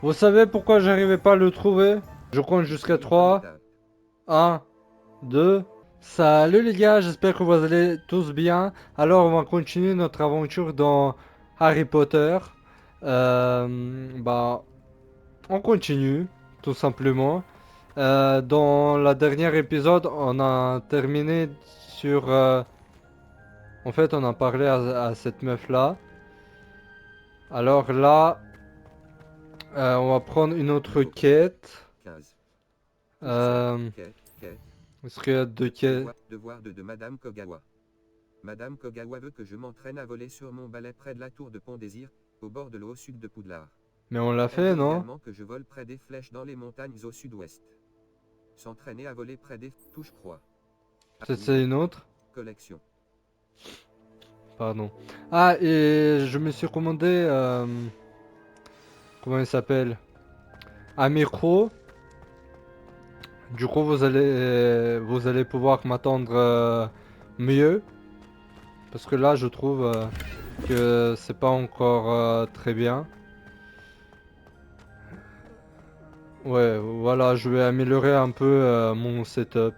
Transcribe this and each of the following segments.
Vous savez pourquoi j'arrivais pas à le trouver? Je compte jusqu'à 3. 1, 2. Salut les gars, j'espère que vous allez tous bien. Alors on va continuer notre aventure dans Harry Potter. Bah, on continue, tout simplement. Dans la dernière épisode, on a terminé sur... en fait, on a parlé à cette meuf-là. Alors là, on va prendre une autre quête. 15. Euh, Quai. Est-ce qu'il y a deux quêtes? Devoir de Madame Kogawa. Madame Kogawa veut que je m'entraîne à voler sur mon balai près de la tour de Pont-Désir, au bord de l'eau au sud de Poudlard. Mais on l'a Elle fait, veut non? également que je vole près des flèches dans les montagnes au sud-ouest. S'entraîner à voler près des touches-proies. Peut-être c'est une autre? Collection. Pardon. Ah, et je me suis commandé... comment il s'appelle? Un micro. Du coup, vous allez pouvoir m'attendre mieux. Parce que là, je trouve que c'est pas encore très bien. Ouais, voilà, je vais améliorer un peu mon setup.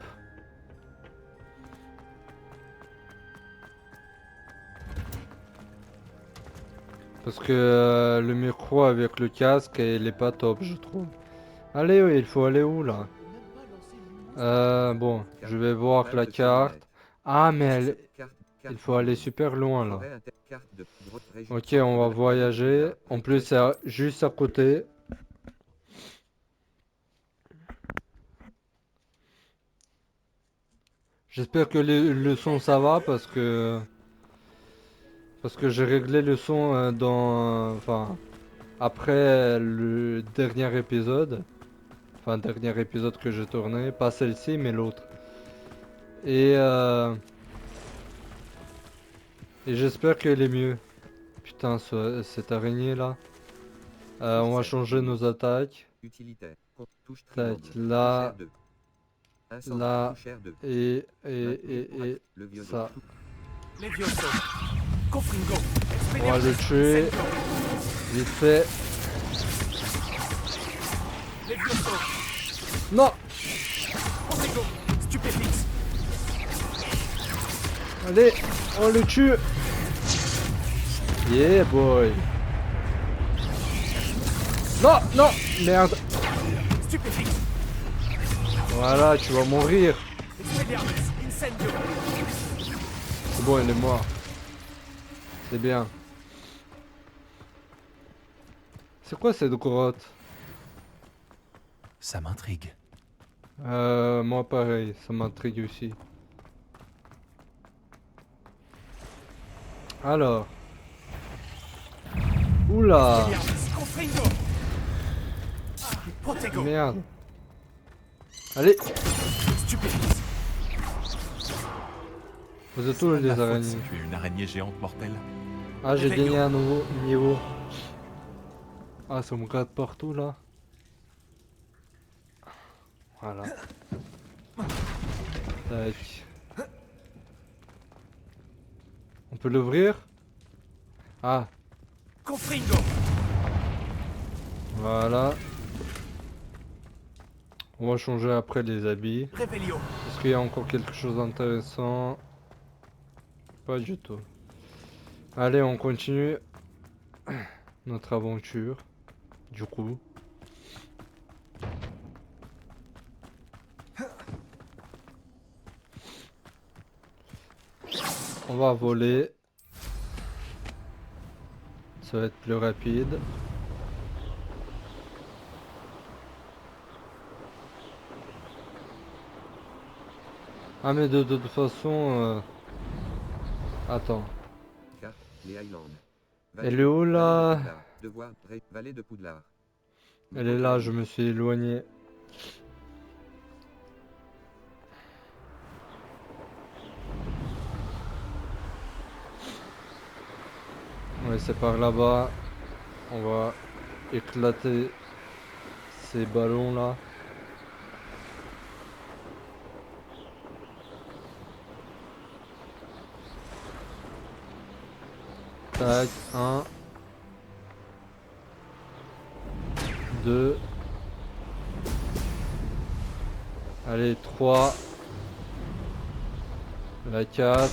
Parce que le micro avec le casque, il est pas top, je trouve. Allez, oui, il faut aller où là? Bon, je vais voir la carte. Ah, mais il faut aller super loin là. Ok, on va voyager. En plus, c'est juste à côté. J'espère que le son ça va parce que j'ai réglé le son enfin après le dernier épisode. Enfin, dernier épisode que j'ai tourné, pas celle-ci mais l'autre. Et j'espère qu'elle est mieux. Putain, cette araignée là. On va changer nos attaques. Utilitaire. Touche Tac, triangle. là, Touche R2. Incendie. là, Touche R2. et Le vioso. ça. Levioso. Confringo. On va le Expelliarmus. tuer. Incendio. Vite fait. Levioso. Non! Confringo. Stupéfix. Allez, on le tue! Yeah boy! Non, non! Merde! Stupéfix. Voilà, tu vas mourir! Expelliarmus. Incendio. C'est bon, il est mort. C'est bien. C'est quoi cette grotte? Ça m'intrigue. Moi pareil, ça m'intrigue aussi. Alors. Oula! Expelliarmus. Confringo. Protego. Merde! Allez! Stupéfix. Vous êtes C'est où pas de les ma faute araignées? si tu es une araignée géante mortelle. Ah, j'ai Réveillon. gagné un nouveau niveau. Ah, ça me gratte partout là. Voilà. Tac. On peut l'ouvrir? Ah, Confringo. voilà. On va changer après les habits. Réveillon. Est-ce qu'il y a encore quelque chose d'intéressant? Pas du tout. Allez, on continue notre aventure. Du coup. On va voler. Ça va être plus rapide. Ah mais de toute façon... Attends. Carte. Les Highlands. Elle est où là? Devoir. Vallée de Poudlard. Elle est là, je me suis éloigné. Ouais, c'est par là-bas. On va éclater ces ballons là. Tac, 1, 2. Allez, 3. La 4.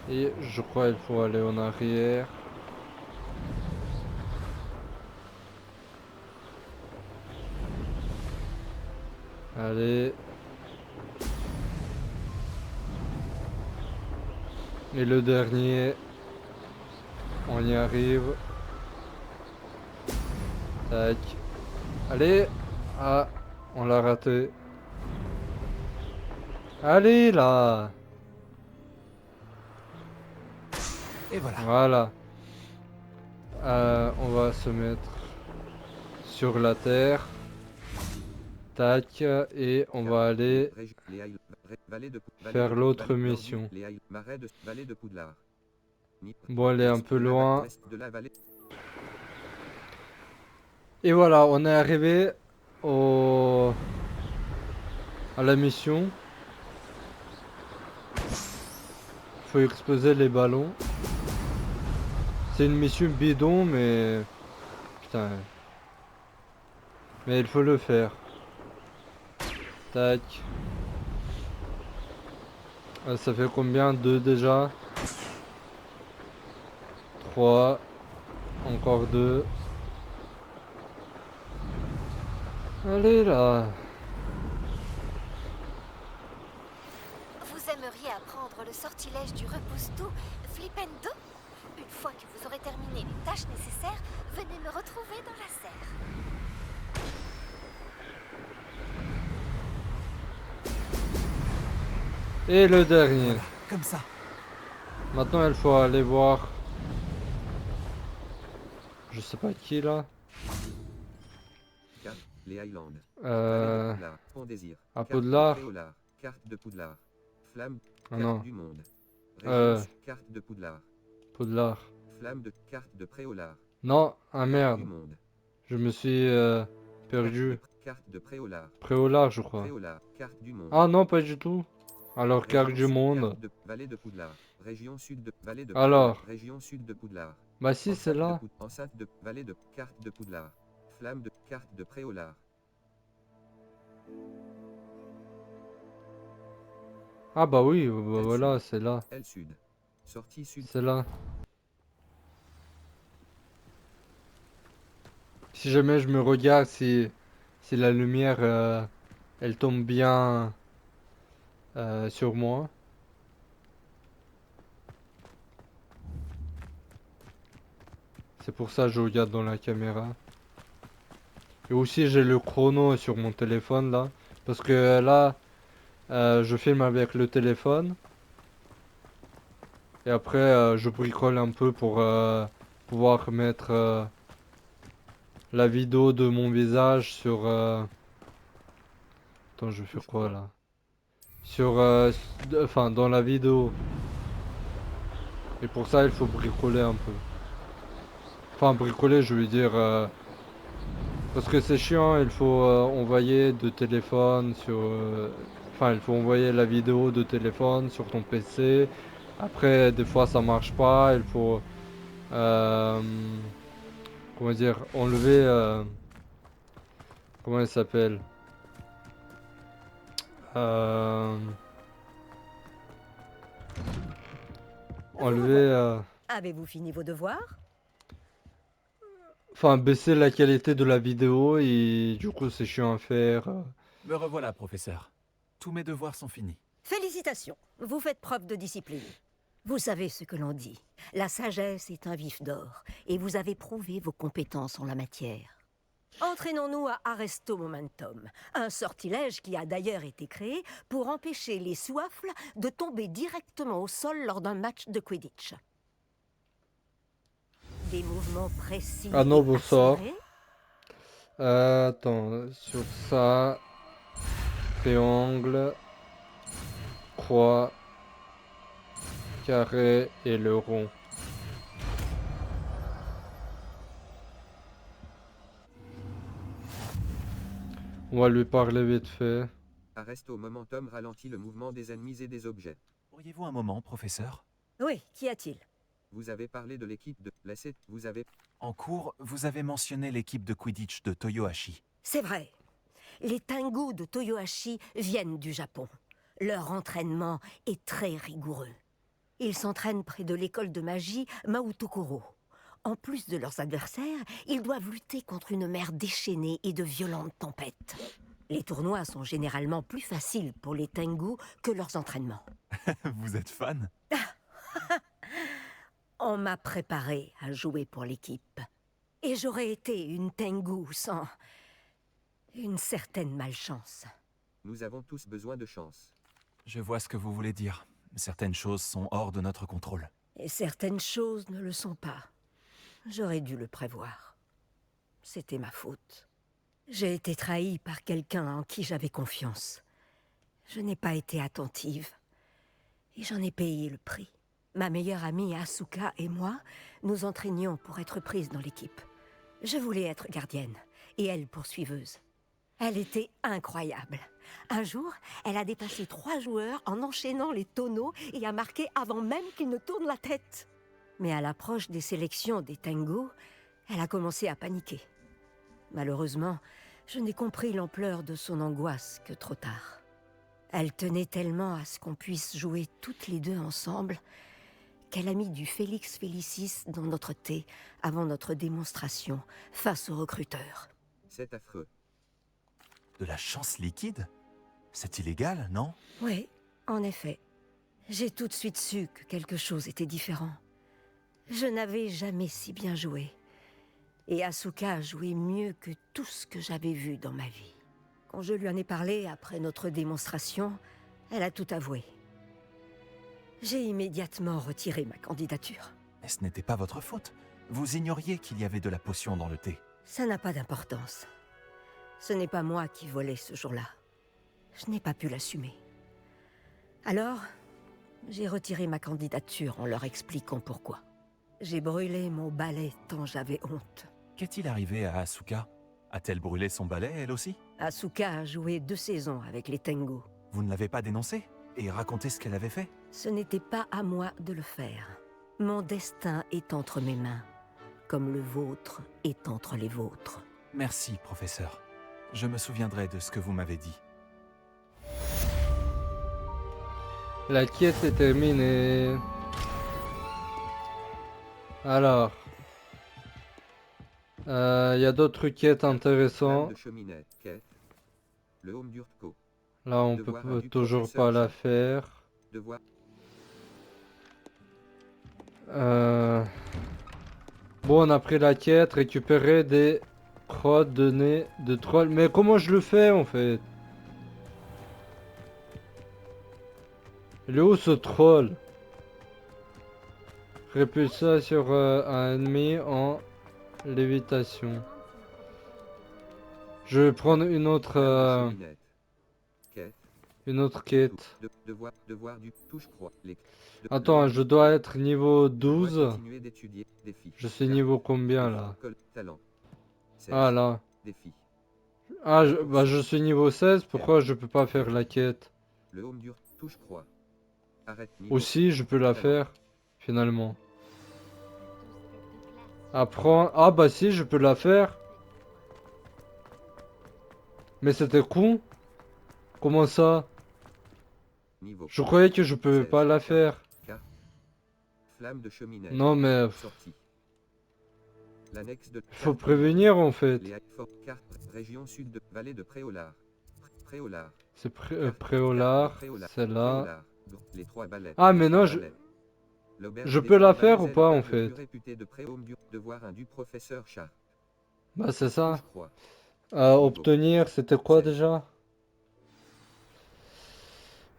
Et je crois qu'il faut aller en arrière. Allez. Et le dernier. On y arrive. Tac. Allez. Ah, on l'a raté. Allez là. Et voilà. Voilà. On va se mettre sur la terre. Tac. Et on va aller faire l'autre mission. Bon, elle est un peu loin. Et voilà, on est arrivé à la mission. Faut exploser les ballons. C'est une mission bidon, mais... Putain. Mais il faut le faire. Tac. Ça fait combien? 2 déjà. 3. Encore 2. Allez là. Vous aimeriez apprendre le sortilège du repousse-tout, Flipendo? Une fois que vous aurez terminé les tâches nécessaires, venez me retrouver dans la serre. Et le dernier. Voilà, comme ça. Maintenant, il faut aller voir. Je sais pas qui là. Les Highlands. Euh... Pont Désir. À Carte de Poudlard. Préolard. Carte de Poudlard. Flamme. Ah Carte non. du monde. Euh. Région. Carte de Poudlard. Poudlard. Flamme de carte de Préolard. Non, ah Carte merde. du monde. Je me suis perdu. Carte de Préolard. Préolard, je crois. Préolard. Carte du monde. Ah non, pas du tout. Alors, carte du Région sud, monde. carte de Vallée de Poudlard. Région sud de Vallée de Alors. Poudlard. Région sud de Poudlard. Bah si, c'est Enceinte de là. Enceinte de Vallée de carte de Poudlard. Flamme de carte de Préolard. Ah bah oui, bah Elle voilà, c'est là. L sud. Sortie sud. C'est là. Si jamais je me regarde, si la lumière, elle tombe bien sur moi. C'est pour ça que je regarde dans la caméra. Et aussi j'ai le chrono sur mon téléphone là. Parce que là, je filme avec le téléphone. Et après, je bricole un peu pour pouvoir mettre la vidéo de mon visage sur... Attends, je fais quoi là? Sur... Enfin, dans la vidéo. Et pour ça, il faut bricoler un peu. Enfin, bricoler, je veux dire... parce que c'est chiant, il faut envoyer de téléphone sur... Enfin, il faut envoyer la vidéo de téléphone sur ton PC. Après, des fois, ça marche pas. Il faut... comment dire? Enlever... comment elle s'appelle? Enlever... Avez-vous fini vos devoirs? Enfin, baisser la qualité de la vidéo et du coup, c'est chiant à faire. Me revoilà, professeur. Tous mes devoirs sont finis. Félicitations, vous faites preuve de discipline. Vous savez ce que l'on dit, la sagesse est un vif d'or, et vous avez prouvé vos compétences en la matière. Entraînons-nous à Arresto Momentum, un sortilège qui a d'ailleurs été créé pour empêcher les souffles de tomber directement au sol lors d'un match de Quidditch. Des mouvements précis Un nouveau et sort. assurés. Attends, sur ça, triangle, croix, carré et le rond. On va lui parler vite fait. Arresto momentum ralentit le mouvement des ennemis et des objets. Auriez-vous un moment, professeur? Oui, qu'y a-t-il? Vous avez parlé de l'équipe de... Laissez... Vous avez... En cours, vous avez mentionné l'équipe de Quidditch de Toyohashi. C'est vrai. Les Tengu de Toyohashi viennent du Japon. Leur entraînement est très rigoureux. Ils s'entraînent près de l'école de magie Maotokoro. En plus de leurs adversaires, ils doivent lutter contre une mer déchaînée et de violentes tempêtes. Les tournois sont généralement plus faciles pour les Tengu que leurs entraînements. Vous êtes fan? On m'a préparé à jouer pour l'équipe. Et j'aurais été une Tengu sans une certaine malchance. Nous avons tous besoin de chance. Je vois ce que vous voulez dire. Certaines choses sont hors de notre contrôle. Et certaines choses ne le sont pas. J'aurais dû le prévoir. C'était ma faute. J'ai été trahie par quelqu'un en qui j'avais confiance. Je n'ai pas été attentive. Et j'en ai payé le prix. Ma meilleure amie Asuka et moi nous entraînions pour être prises dans l'équipe. Je voulais être gardienne, et elle poursuiveuse. Elle était incroyable. Un jour, elle a dépassé 3 joueurs en enchaînant les tonneaux et a marqué avant même qu'ils ne tournent la tête. Mais à l'approche des sélections des Tengu, elle a commencé à paniquer. Malheureusement, je n'ai compris l'ampleur de son angoisse que trop tard. Elle tenait tellement à ce qu'on puisse jouer toutes les deux ensemble qu'elle a mis du Félix Félicis dans notre thé avant notre démonstration face aux recruteurs. C'est affreux. De la chance liquide? C'est illégal, non? Oui, en effet. J'ai tout de suite su que quelque chose était différent. Je n'avais jamais si bien joué. Et Asuka a joué mieux que tout ce que j'avais vu dans ma vie. Quand je lui en ai parlé après notre démonstration, elle a tout avoué. J'ai immédiatement retiré ma candidature. Mais ce n'était pas votre faute. Vous ignoriez qu'il y avait de la potion dans le thé. Ça n'a pas d'importance. Ce n'est pas moi qui volais ce jour-là. Je n'ai pas pu l'assumer. Alors, j'ai retiré ma candidature en leur expliquant pourquoi. J'ai brûlé mon balai tant j'avais honte. Qu'est-il arrivé à Asuka? A-t-elle brûlé son balai, elle aussi? Asuka a joué 2 saisons avec les Tengu. Vous ne l'avez pas dénoncée? Et raconté ce qu'elle avait fait? Ce n'était pas à moi de le faire. Mon destin est entre mes mains, comme le vôtre est entre les vôtres. Merci, professeur. Je me souviendrai de ce que vous m'avez dit. La quête est terminée. Alors. Il y a d'autres quêtes Flamme intéressantes. de cheminée. Quête. Le home d'Urtko. Là, on Devoir peut du toujours professeur pas la Chat. faire. Devoir. Bon, on a pris la quête, récupérer des crottes de nez de troll. Mais comment je le fais en fait? Il est où ce troll? Répulser sur un ennemi en lévitation. Je vais prendre une autre, Flamme de cheminée. Quête. une autre quête. Devoir du touche-croix. Attends, je dois être niveau 12. Continuer d'étudier. Défi. Je suis niveau combien là? Talent. Ah là. Défi. Ah, je suis niveau 16. Pourquoi je peux pas faire la quête? Le home dur. Touche-croix. Arrête. Niveau. Aussi, je peux la faire finalement. Apprendre. Ah bah si, je peux la faire. Mais c'était con. Comment ça? Niveau. Je croyais que je pouvais 16. pas la faire. Car. Flamme de cheminée. Non mais Sortie. L'annexe de. faut prévenir en fait. Les carte. Région sud de. Vallée de Préolard. Préolard. C'est Préolard, celle-là. Préolard. Les 3 balais. Ah mais non, je peux la faire ou pas en fait? Réputé de Préhomme du devoir un du professeur Chat. Bah c'est ça. Touche-croix. Obtenir, c'était quoi déjà?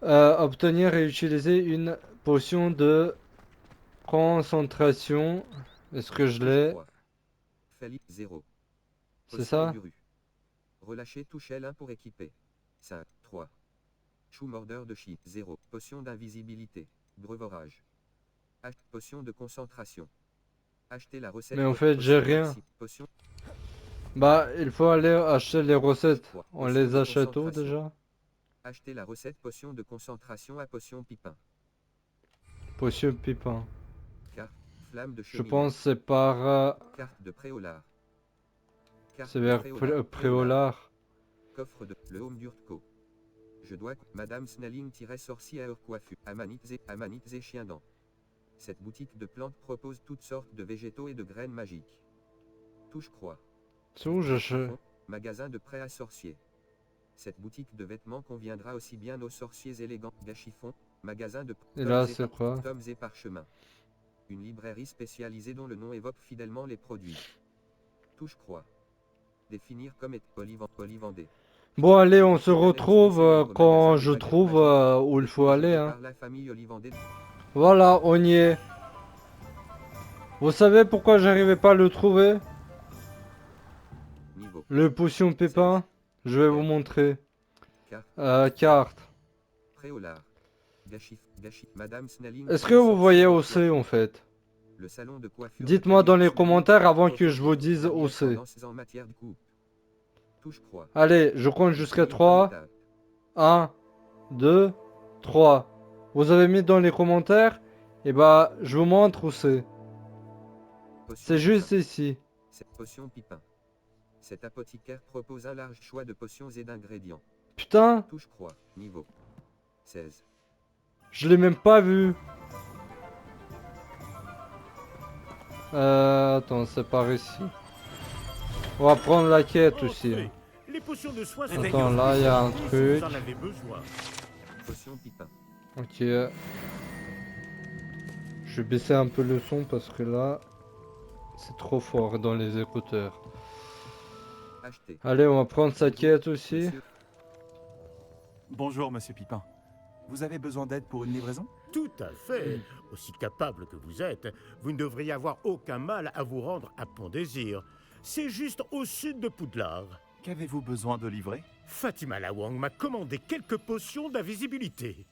Obtenir et utiliser une potion de concentration. Est-ce que je l'ai? Touche-croix. Philippe 0. C'est ça? Relâcher touche L1 pour équiper. 5, 3. Chou mordeur de chi. 0. Potion d'invisibilité. Breuvage. Potion de concentration. Acheter la recette. Mais en fait, j'ai rien. Potion. Bah, il faut aller acheter les recettes. On Potion les de achète où concentration. déjà? Acheter la recette potion de concentration à potion pipin. Potion pipin. Car. flamme de Je cheminée. pense que c'est par... Carte de Préolard. Carte c'est de vers Préolard. Coffre de le Home d'Urtko. Je dois Madame Snelling-sorcière coiffure. Amanites et chien dents. Cette boutique de plantes propose toutes sortes de végétaux et de graines magiques. Touche croix. C'est où je... Magasin de prêt à sorciers. Cette boutique de vêtements conviendra aussi bien aux sorciers élégants. Gachiffon. Magasin de Et là, c'est quoi? tomes et parchemins. Une librairie spécialisée dont le nom évoque fidèlement les produits. Touche croix. Définir comme est olivandé. Bon, allez, on se retrouve quand je trouve où il faut aller. Hein. Par la famille Olivandé. Voilà, on y est. Vous savez pourquoi j'arrivais pas à le trouver? Niveau. Le potion pépin. Je vais vous montrer. Carte. Carte. Préolard. Madame Snelling. Est-ce que vous voyez où c'est en fait? Le salon de coiffure. Dites-moi dans les commentaires avant que je vous dise où c'est. En matière de coupe. Touche croix. Allez, je compte jusqu'à 3. 1, 2, 3. Vous avez mis dans les commentaires? Et bah, je vous montre où c'est. C'est juste ici. Cette potion pipin. Cet apothicaire propose un large choix de potions et d'ingrédients. Putain, Touche croix. Niveau 16. je l'ai même pas vu. Attends, c'est par ici. On va prendre la quête aussi. Entrez. Les potions de soins sont Attends, là, il y a un si truc. vous en avez besoin. Potion pipin. Ok. Je vais baisser un peu le son parce que là, c'est trop fort dans les écouteurs. Acheter. Allez, on va prendre sa quête aussi. Monsieur. Bonjour, monsieur Pipin. Vous avez besoin d'aide pour une livraison? Tout à fait. Aussi capable que vous êtes, vous ne devriez avoir aucun mal à vous rendre à Pont-Désir. C'est juste au sud de Poudlard. Qu'avez-vous besoin de livrer? Fatima Lawang m'a commandé quelques potions d'invisibilité.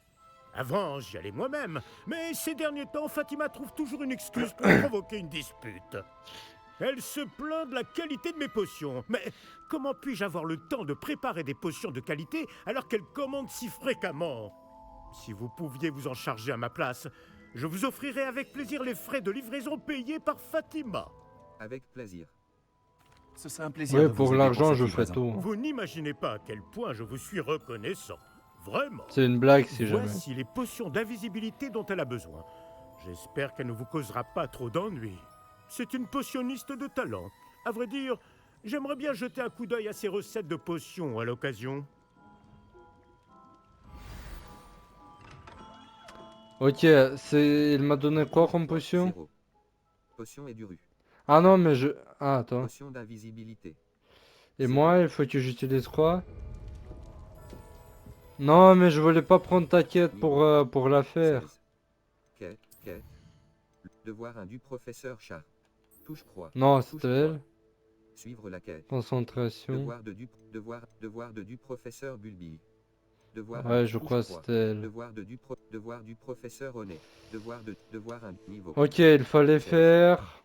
Avant, j'y allais moi-même, mais ces derniers temps, Fatima trouve toujours une excuse pour provoquer une dispute. Elle se plaint de la qualité de mes potions. Mais comment puis-je avoir le temps de préparer des potions de qualité alors qu'elle commande si fréquemment? Si vous pouviez vous en charger à ma place, je vous offrirais avec plaisir les frais de livraison payés par Fatima. Avec plaisir. Ce serait un plaisir Ouais, de vous pour aider l'argent, cette je ferai livraison. tout. Vous n'imaginez pas à quel point je vous suis reconnaissant. Vraiment. C'est une blague si jamais. Voici les potions d'invisibilité dont elle a besoin. J'espère qu'elle ne vous causera pas trop d'ennuis. C'est une potionniste de talent. À vrai dire, j'aimerais bien jeter un coup d'œil à ses recettes de potions à l'occasion. Ok, il m'a donné quoi comme potion? 0. Potion et du rue. Ah non, mais je... Ah, attends. Potion d'invisibilité. Et moi, il faut que j'utilise quoi? Non, mais je voulais pas prendre ta quête pour la faire. 16. Quête. Devoir un du professeur Chat. Touche croix. Non, Touche c'était elle. croix. Suivre la quête. Concentration. Devoir de du professeur Bulbi. Devoir Ouais, un je touche crois que croix. c'était elle. Devoir du professeur Honnet. Devoir un niveau. Ok, il fallait 16. faire...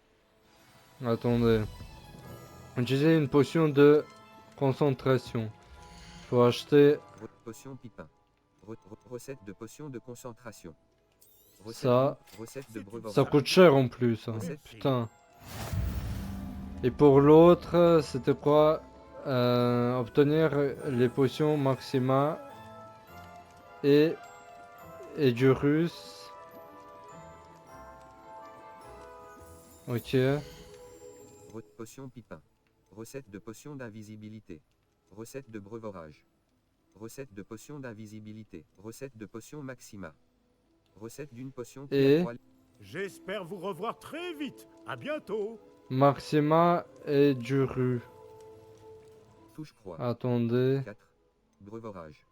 Attendez. Utiliser une potion de concentration. Faut acheter Potion pipin. Recette de potion de concentration. ça. Recette de breuvage. Ça coûte cher en plus. Hein. Merci. Putain. Et pour l'autre, c'était quoi? Obtenir les potions maxima et du russe. Ok. Potion pipin. Recette de potion d'invisibilité. Recette de breuvage. Recette de potion d'invisibilité. Recette de potion maxima. Recette d'une potion qui Et accroît... J'espère vous revoir très vite. À bientôt. maxima et du russe. Touche croix. Attendez. 4. Breuvage.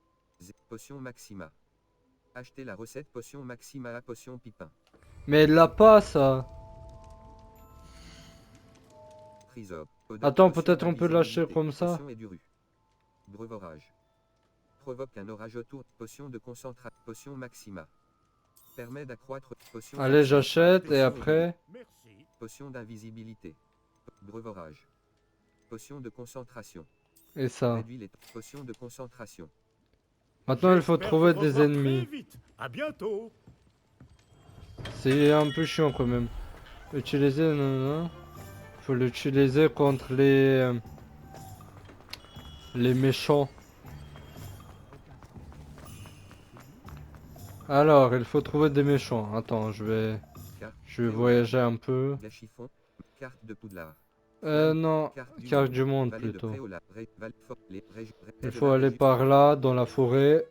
Potion maxima. Achetez la recette potion maxima à potion pipin. Mais elle l'a pas ça. Trisobe. Attends, peut-être on peut l'acheter comme ça. Potion et du rue. Breuvage. Provoque un orage autour. Potion de concentration. Potion maxima. Permet d'accroître. Potion. Allez, maxima. j'achète et Potion après. Merci. Potion d'invisibilité. Breuvage. Potion de concentration. Et ça. Réduit les potions de concentration. Maintenant, il faut J'espère trouver vous des revoir ennemis. très vite. À bientôt. C'est un peu chiant quand même. Utiliser, non, non. Faut l'utiliser contre les méchants. Alors, il faut trouver des méchants. Attends, Carte je vais Préolard. voyager un peu. Gâchifon. Carte de Poudlard. Non, carte du monde Vallée de plutôt. Préolard. Il faut aller par là, dans la forêt.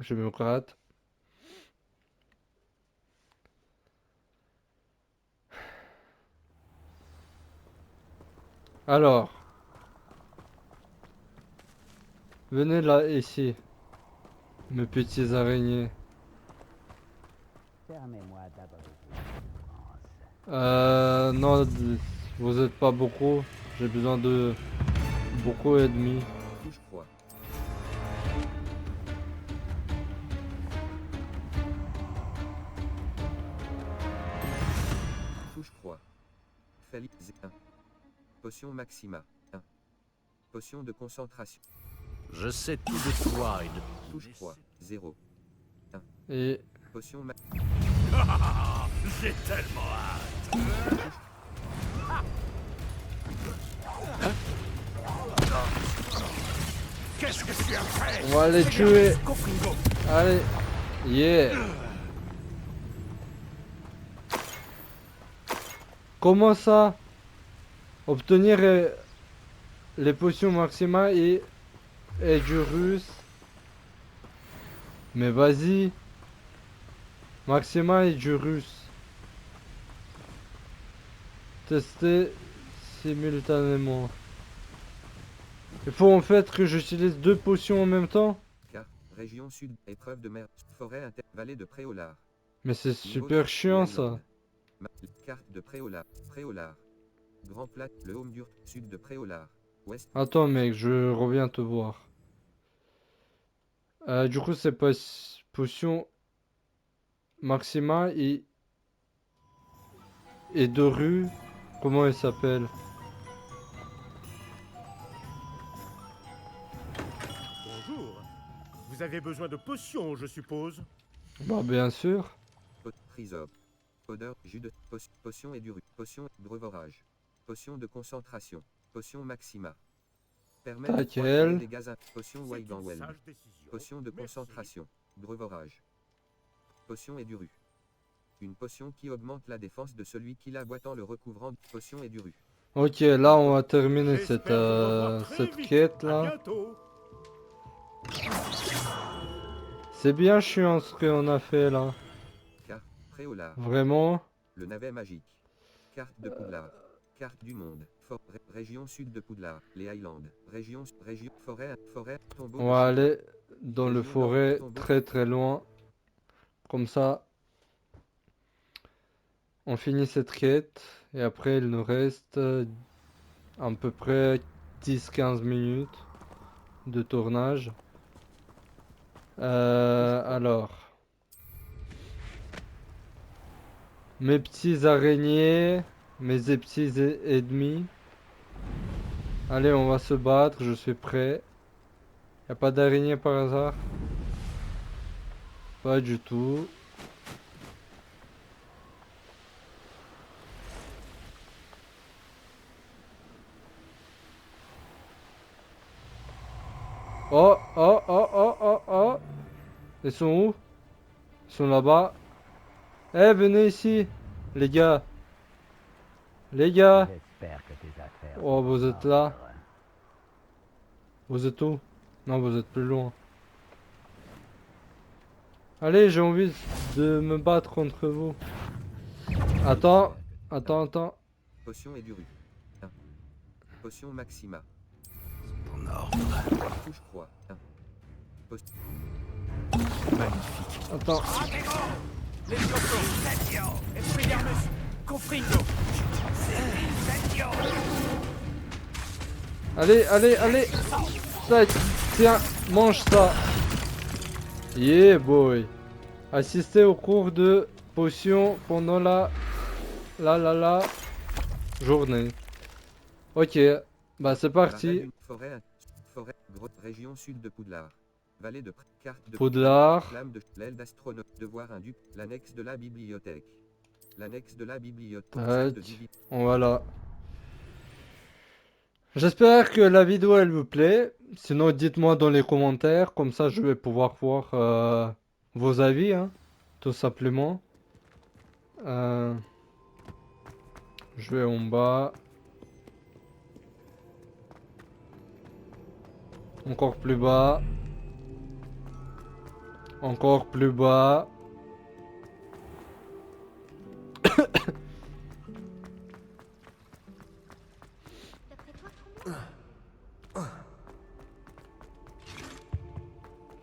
Je me rate. Alors, venez là, ici, mes petits araignées. Non, vous êtes pas beaucoup. J'ai besoin de beaucoup et demi. Touche croix. Touche croix. Fali 1. Potion Maxima 1. Potion de concentration. Je sais tout de toi et de... Touche croix 0. Et Potion J'ai tellement hâte. Qu'est-ce que tu as fait? on va les tuer. Confringo. Allez, yeah. Comment ça? Obtenir les potions maxima et du russe. Mais vas-y. Maxima et du russe. Tester simultanément. Il faut en fait que j'utilise deux potions en même temps. K. Région sud. Épreuve de mer. Forêt inter. Vallée de Préolard. Mais c'est Niveau super 3, chiant les ça. Highlands. Carte de Préolard. Préolard. Grand plat. Le Home dur. Sud de Préolard. Ouest. Attends mec, je reviens te voir. Du coup c'est pas potion Maxima et Doru. Comment elle s'appelle? Bonjour. Vous avez besoin de potions, je suppose. Bah bien sûr. Trisobe. Odeur. Jus de. Potion et du Potion. Breuvage. Potion de concentration. Potion Maxima. Permet de Taquel. protéger des gaz. Potion C'est une Weiganwell. sage décision. Potion de Merci. concentration. Breuvage. Potion et du Une potion qui augmente la défense de celui qui la boit en le recouvrant. Potion et du Ok, là on va terminer J'espère cette, vous revoir très cette vite. quête À là. bientôt. C'est bien chiant ce qu'on a fait là. Préolard. Vraiment. Le navet magique. Carte de Poudlard. Carte du monde. Région sud de Poudlard. Les Highlands. Région. Forêt. Tombeau. On va aller dans le Région forêt nord, tombeau. très très loin. Comme ça. On finit cette quête. Et après il nous reste à peu près 10-15 minutes de tournage. Alors. Mes petits araignées. Mes petits ennemis. Allez, on va se battre. Je suis prêt. Y a pas d'araignée par hasard? Pas du tout. Oh, oh, oh, oh, oh, oh. Ils sont où? Ils sont là-bas. Eh, venez ici, les gars. Les gars. Oh, vous êtes là. Vous êtes où? Non, vous êtes plus loin. Allez, j'ai envie de me battre contre vous. Attends, attends. Potion et du 1. Potion Maxima. Ton ordre. Touche croix. 1. Magnifique. Attends. Allez, allez, allez. Tac, tiens, mange ça. Yeah, boy. Assister au cours de potions pendant la journée. Ok, bah c'est parti. Forêt. Région sud de Poudlard. Vallée de carte de Poudlard. Flamme de l'aile d'astronaute. Devoir un duc. L'annexe de la bibliothèque. L'annexe de la bibliothèque. Tac. Voilà. J'espère que la vidéo elle vous plaît. Sinon, dites-moi dans les commentaires. Comme ça, je vais pouvoir voir vos avis, hein, tout simplement. Je vais en bas. Encore plus bas. Encore plus bas. D'après toi, combien?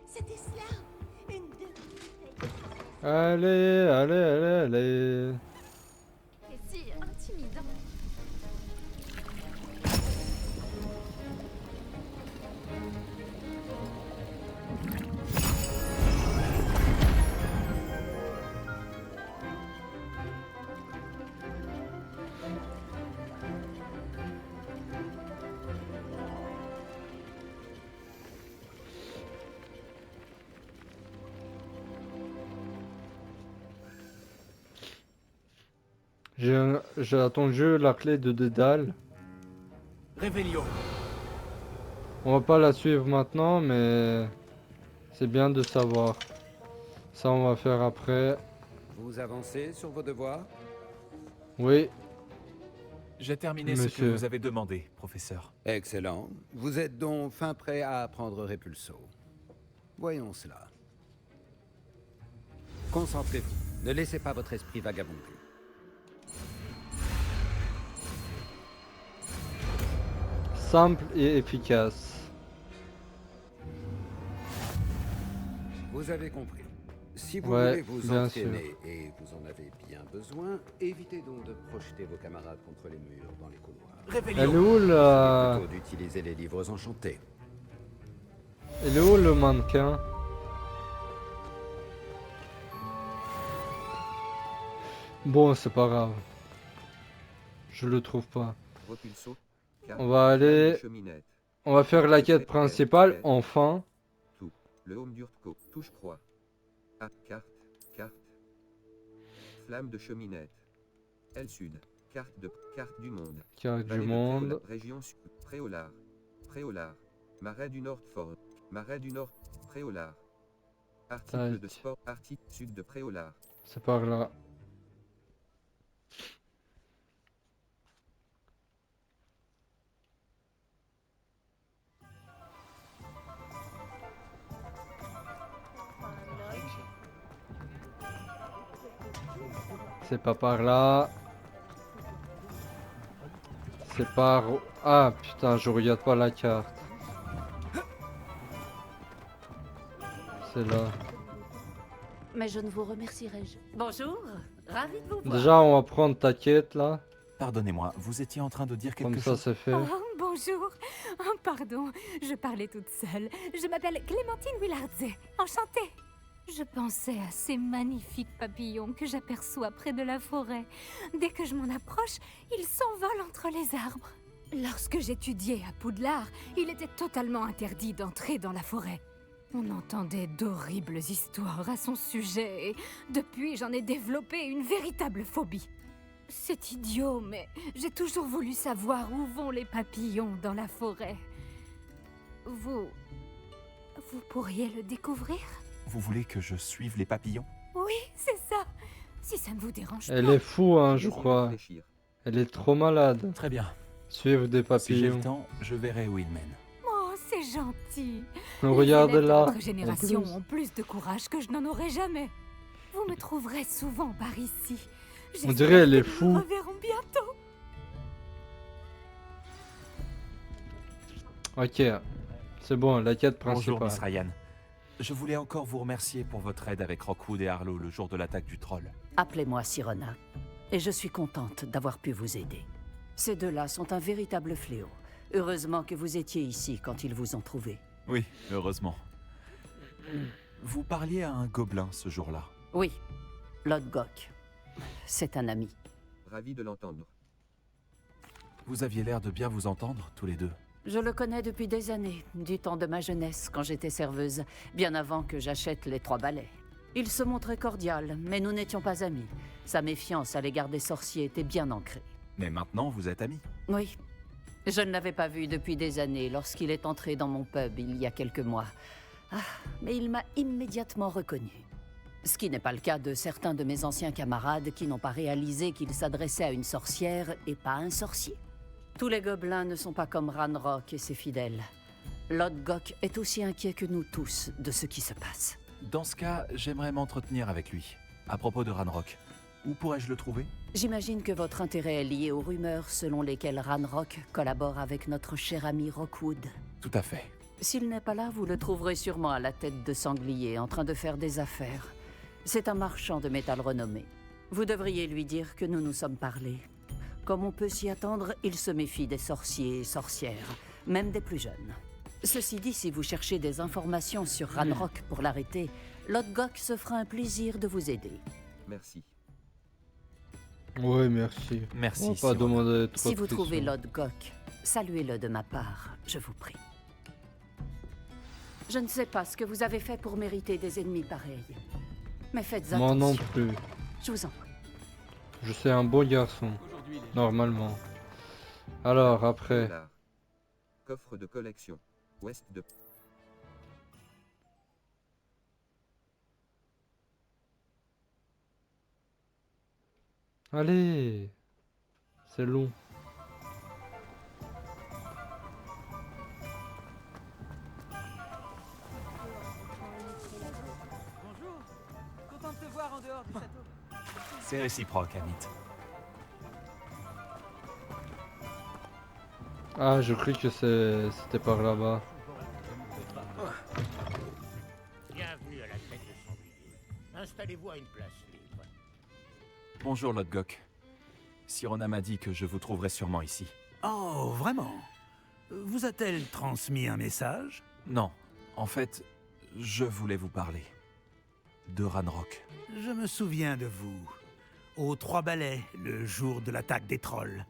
C'était cela. Une demi-bouteille. Allez, allez, allez, allez. C'est si intimidant. J'ai attendu la clé de Dédale. Réveillon. On va pas la suivre maintenant, mais c'est bien de savoir. Ça, on va faire après. Vous avancez sur vos devoirs? Oui, J'ai terminé ce que Monsieur. vous avez demandé, professeur. Excellent. Vous êtes donc fin prêt à apprendre Repulso. Voyons cela. Concentrez-vous. Ne laissez pas votre esprit vagabonder. simple et efficace. Vous avez compris. Si vous Ouais, voulez vous bien entraîner et vous en avez bien besoin, évitez donc de projeter vos camarades contre les murs dans les couloirs. Elle est Réveillon. où la... Plutôt d'utiliser les livres enchantés. Elle est où le mannequin? Bon, c'est pas grave. Je le trouve pas. Repulso. On va aller... Cheminette. On va faire la quête principale, enfin. Le home d'Urtko. Touche croix. Ah, carte. Carte. Flamme de cheminette. L sud. Carte du monde. Carte du Vallée de monde. Région sud. Préolard. Préolard. Marais du Nord Fort. Marais du Nord. Préolard. Article de Tac. sport. Article sud de Préolard. C'est par là. C'est pas par là. C'est par... Ah putain, je regarde pas la carte. C'est là. Mais je ne vous remercierai jamais. Bonjour, ravi de vous voir. Déjà, on va prendre ta quête là. Pardonnez-moi, vous étiez en train de dire quelque Comme ça, chose. c'est fait. Oh, bonjour. Oh, pardon, je parlais toute seule. Je m'appelle Clémentine Willardset. Enchantée. Je pensais à ces magnifiques papillons que j'aperçois près de la forêt. Dès que je m'en approche, ils s'envolent entre les arbres. Lorsque j'étudiais à Poudlard, il était totalement interdit d'entrer dans la forêt. On entendait d'horribles histoires à son sujet et depuis, j'en ai développé une véritable phobie. C'est idiot, mais j'ai toujours voulu savoir où vont les papillons dans la forêt. Vous pourriez le découvrir? Vous voulez que je suive les papillons? Oui, c'est ça. Si ça ne vous dérange Elle pas. est fou, hein, je Laissez-le crois. réfléchir. Elle est trop malade. Très bien. Suivre des Si j'ai papillons. le temps, je verrai où ils mènent. Oh, c'est gentil. Regardez Les élèves de là. votre génération En plus. ont plus de courage que je n'en aurai jamais. Vous me trouverez souvent par ici. On dirait elle est J'espère que nous fou. nous reverrons bientôt. Ok. C'est bon, la quête Bonjour, Miss principale. Ryan. Je voulais encore vous remercier pour votre aide avec Rockwood et Harlow le jour de l'attaque du troll. Appelez-moi Sirona, et je suis contente d'avoir pu vous aider. Ces deux-là sont un véritable fléau. Heureusement que vous étiez ici quand ils vous ont trouvé. Oui, heureusement. Vous parliez à un gobelin ce jour-là. Oui, Lodgok. C'est un ami. Ravi de l'entendre. Vous aviez l'air de bien vous entendre, tous les deux. Je le connais depuis des années, du temps de ma jeunesse, quand j'étais serveuse, bien avant que j'achète les 3 balais. Il se montrait cordial, mais nous n'étions pas amis. Sa méfiance à l'égard des sorciers était bien ancrée. Mais maintenant, vous êtes amis. Oui. Je ne l'avais pas vu depuis des années lorsqu'il est entré dans mon pub il y a quelques mois. Ah, mais il m'a immédiatement reconnu. Ce qui n'est pas le cas de certains de mes anciens camarades qui n'ont pas réalisé qu'il s'adressait à une sorcière et pas à un sorcier. Tous les gobelins ne sont pas comme Ranrock et ses fidèles. Lodgok est aussi inquiet que nous tous de ce qui se passe. Dans ce cas, j'aimerais m'entretenir avec lui. À propos de Ranrock, où pourrais-je le trouver? J'imagine que votre intérêt est lié aux rumeurs selon lesquelles Ranrock collabore avec notre cher ami Rockwood. Tout à fait. S'il n'est pas là, vous le trouverez sûrement à la tête de sanglier, en train de faire des affaires. C'est un marchand de métal renommé. Vous devriez lui dire que nous nous sommes parlé. Comme on peut s'y attendre, il se méfie des sorciers et sorcières, même des plus jeunes. Ceci dit, si vous cherchez des informations sur Ranrock pour l'arrêter, Lodgok se fera un plaisir de vous aider. Merci. Ouais, merci. Merci, On va pas Sirona. demander trop Si de vous trouvez questions. Lodgok, saluez-le de ma part, je vous prie. Je ne sais pas ce que vous avez fait pour mériter des ennemis pareils. Mais faites attention. Moi non plus. Je vous en prie. Je suis un bon garçon. Normalement. Alors, après. $. Coffre de collection. Ouest de... Allez. C'est long. C'est réciproque, Amit. Ah, je crois que c'était par là-bas. Bienvenue à la tête de sanglier. Installez-vous à une place libre. Bonjour, Lodgok. Sirona m'a dit que je vous trouverais sûrement ici. Oh, vraiment? Vous a-t-elle transmis un message? Non, en fait, je voulais vous parler. De Ranrock. Je me souviens de vous. Aux Trois Balais, le jour de l'attaque des trolls.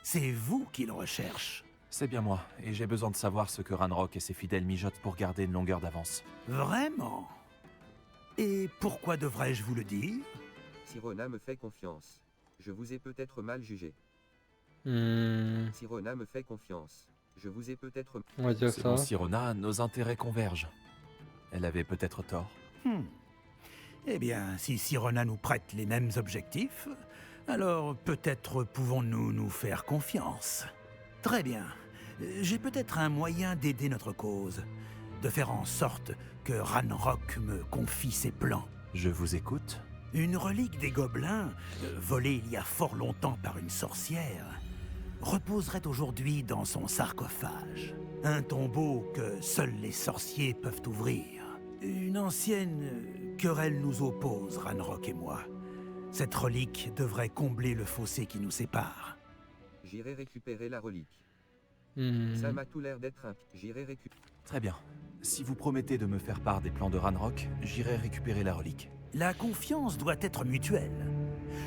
C'est vous qui le recherche. C'est bien moi, et j'ai besoin de savoir ce que Ranrock et ses fidèles mijotent pour garder une longueur d'avance. Vraiment? Et pourquoi devrais-je vous le dire? Sirona me fait confiance. Je vous ai peut-être mal jugé. Sirona me fait confiance. Je vous ai peut-être... On va dire C'est ça. bon, Sirona, nos intérêts convergent. Elle avait peut-être tort. Eh bien, si Sirona nous prête les mêmes objectifs, alors peut-être pouvons-nous nous faire confiance. Très bien. J'ai peut-être un moyen d'aider notre cause. De faire en sorte que Ranrock me confie ses plans. Je vous écoute. Une relique des gobelins, volée il y a fort longtemps par une sorcière, reposerait aujourd'hui dans son sarcophage. Un tombeau que seuls les sorciers peuvent ouvrir. Une ancienne querelle nous oppose, Ranrock et moi. Cette relique devrait combler le fossé qui nous sépare. J'irai récupérer la relique. Hmm. Ça m'a tout l'air d'être un... J'irai récupérer... Très bien. Si vous promettez de me faire part des plans de Ranrock, j'irai récupérer la relique. La confiance doit être mutuelle.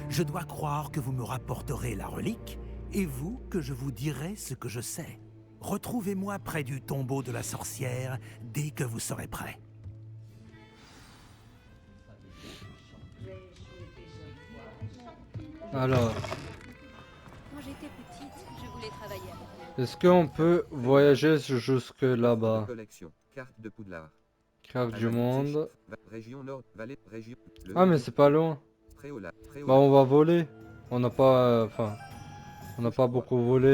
Je dois croire que vous me rapporterez la relique, et vous que je vous dirai ce que je sais. Retrouvez-moi près du tombeau de la sorcière dès que vous serez prêt. Alors, Quand j'étais petite, je voulais travailler avec eux. est-ce qu'on peut voyager jusque là-bas? Collection. Carte de Poudlard. Carte du monde. Région Nord, Vallée, région... le- Ah, mais c'est pas loin. Préola, Bah, on va voler. On n'a pas... Enfin... On n'a pas beaucoup volé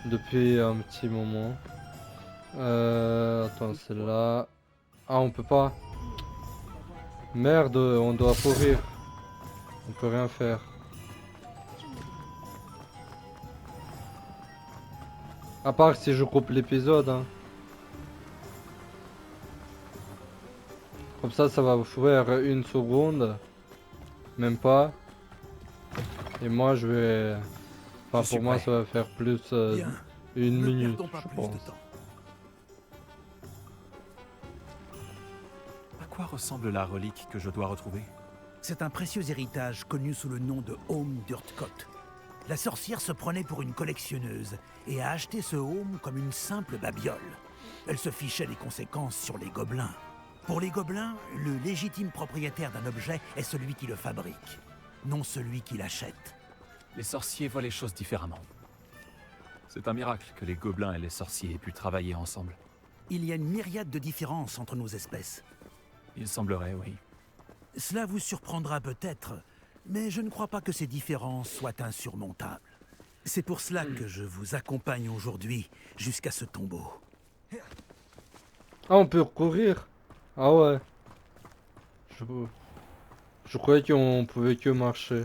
depuis un petit moment. Attends, c'est là. Ah, on peut pas. Merde, on doit courir. On peut rien faire. À part si je coupe l'épisode. Hein. Comme ça va faire une seconde. Même pas. Et moi je vais... Enfin Je suis pour moi prêt. ça va faire plus Bien. une Ne minute perdons pas je plus pense. de temps. À quoi ressemble la relique que je dois retrouver? C'est un précieux héritage connu sous le nom de Home d'Urtkot. La sorcière se prenait pour une collectionneuse et a acheté ce home comme une simple babiole. Elle se fichait des conséquences sur les gobelins. Pour les gobelins, le légitime propriétaire d'un objet est celui qui le fabrique, non celui qui l'achète. Les sorciers voient les choses différemment. C'est un miracle que les gobelins et les sorciers aient pu travailler ensemble. Il y a une myriade de différences entre nos espèces. Il semblerait, oui. Cela vous surprendra peut-être, mais je ne crois pas que ces différences soient insurmontables. C'est pour cela que je vous accompagne aujourd'hui jusqu'à ce tombeau. Ah, on peut courir? Ah ouais. Je croyais qu'on pouvait que marcher.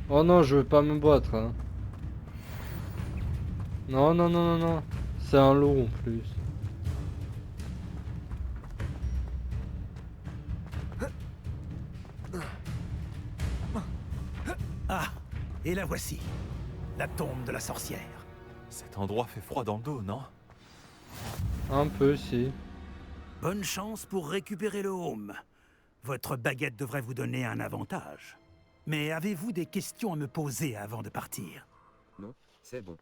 Oh non, je veux pas me battre, hein. Non, non, non, non, non. C'est un loup en plus. Ah, et la voici, la tombe de la sorcière. Cet endroit fait froid dans le dos, non? Un peu, si. Bonne chance pour récupérer le home. Votre baguette devrait vous donner un avantage. Mais avez-vous des questions à me poser avant de partir? Non, c'est bon.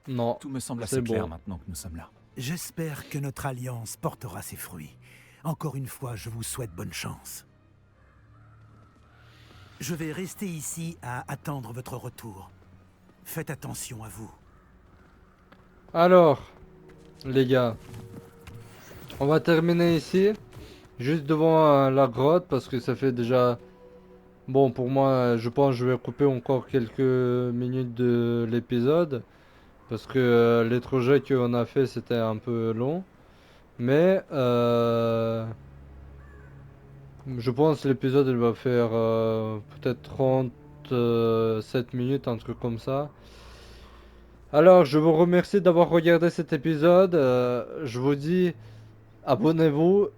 Non. Tout me semble c'est assez clair bon. maintenant que nous sommes là. J'espère que notre alliance portera ses fruits. Encore une fois, je vous souhaite bonne chance. Je vais rester ici à attendre votre retour. Faites attention à vous. Alors, les gars, on va terminer ici, juste devant la grotte, parce que ça fait déjà... Bon, pour moi, je pense que je vais couper encore quelques minutes de l'épisode, parce que les trajets qu'on a fait, c'était un peu long. Mais, je pense que l'épisode, il va faire peut-être 37 minutes, un truc comme ça. Alors, je vous remercie d'avoir regardé cet épisode. Je vous dis, abonnez-vous,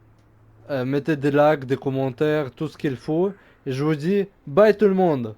mettez des likes, des commentaires, tout ce qu'il faut. Et je vous dis, bye tout le monde!